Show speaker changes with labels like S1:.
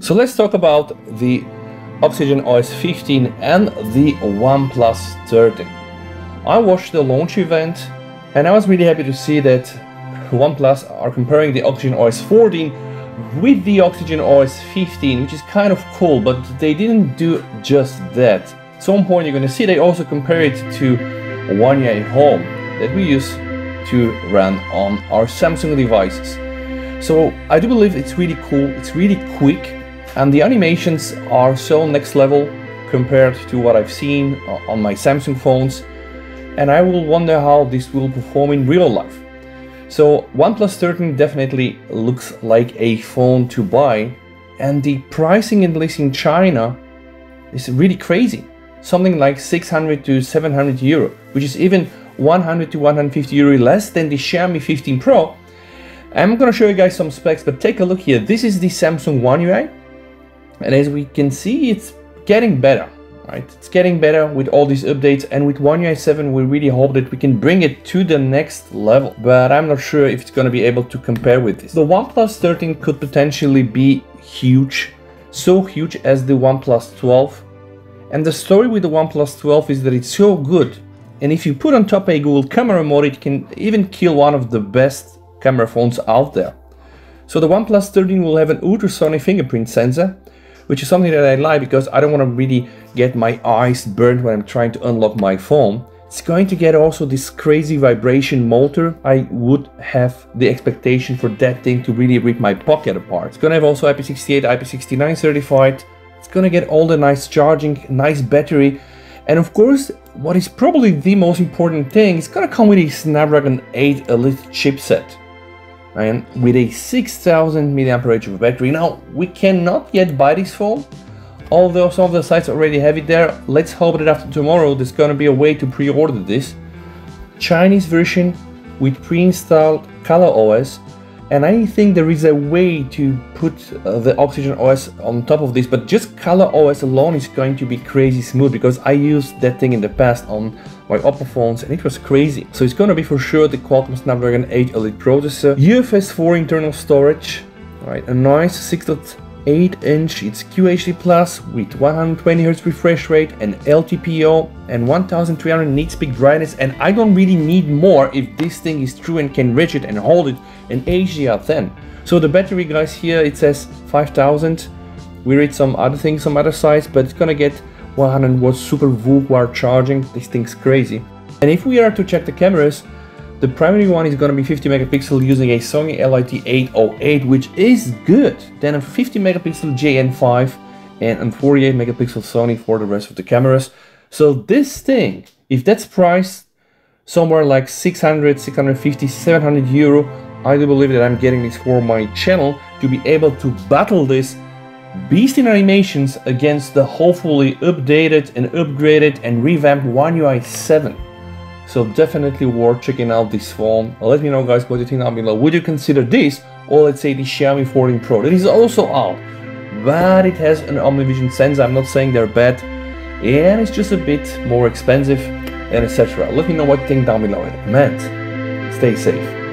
S1: So let's talk about the Oxygen OS 15 and the OnePlus 13. I watched the launch event and I was really happy to see that OnePlus are comparing the Oxygen OS 14 with the Oxygen OS 15, which is kind of cool, but they didn't do just that. At some point you're going to see they also compare it to One UI Home that we use to run on our Samsung devices. So I do believe it's really cool, it's really quick, and the animations are so next level compared to what I've seen on my Samsung phones, and I will wonder how this will perform in real life. So OnePlus 13 definitely looks like a phone to buy, and the pricing, at least in China, is really crazy. Something like 600 to 700 euro, which is even 100 to 150 euro less than the Xiaomi 15 Pro. I'm gonna show you guys some specs, but take a look here. This is the Samsung One UI, and as we can see, it's getting better, right? It's getting better with all these updates, and with One UI 7, we really hope that we can bring it to the next level, but I'm not sure if it's gonna be able to compare with this. The OnePlus 13 could potentially be huge, so huge as the OnePlus 12, and the story with the OnePlus 12 is that it's so good, and if you put on top a Google camera mode, it can even kill one of the best camera phones out there. So the OnePlus 13 will have an ultrasonic fingerprint sensor, which is something that I like because I don't want to really get my eyes burned when I'm trying to unlock my phone. It's going to get also this crazy vibration motor. I would have the expectation for that thing to really rip my pocket apart. It's going to have also IP68, IP69 certified. It's going to get all the nice charging, nice battery, and of course, what is probably the most important thing, it's going to come with a Snapdragon 8 Elite chipset, and with a 6000 mAh of battery. Now, we cannot yet buy this phone, although some of the sites already have it there. Let's hope that after tomorrow there's gonna be a way to pre-order this. Chinese version with pre-installed Color OS, and I think there is a way to put the Oxygen OS on top of this, but just Color OS alone is going to be crazy smooth because I used that thing in the past on my Oppo phones and it was crazy. So it's going to be for sure the Qualcomm Snapdragon 8 Elite processor, UFS 4 internal storage, right? A nice 6.8-inch, it's QHD Plus with 120Hz refresh rate and LTPO and 1300 nits peak brightness, and I don't really need more if this thing is true and can reach it and hold it in HDR10. So the battery, guys, here it says 5000. We read some other things, some other sites, but it's gonna get 100 watts super VOOC charging. This thing's crazy. And if we are to check the cameras, the primary one is gonna be 50 megapixel using a Sony LIT808, which is good. Then a 50 megapixel JN5 and a 48 megapixel Sony for the rest of the cameras. So this thing, if that's priced somewhere like 600, 650, 700 euro, I do believe that I'm getting this for my channel to be able to battle this beast in animations against the hopefully updated and upgraded and revamped One UI 7. So definitely worth checking out this phone. Let me know, guys, what you think down below. Would you consider this, or let's say the Xiaomi 14 Pro? That is also out, but it has an OmniVision sensor. I'm not saying they're bad, and it's just a bit more expensive and etc. Let me know what you think down below in the comments. Stay safe.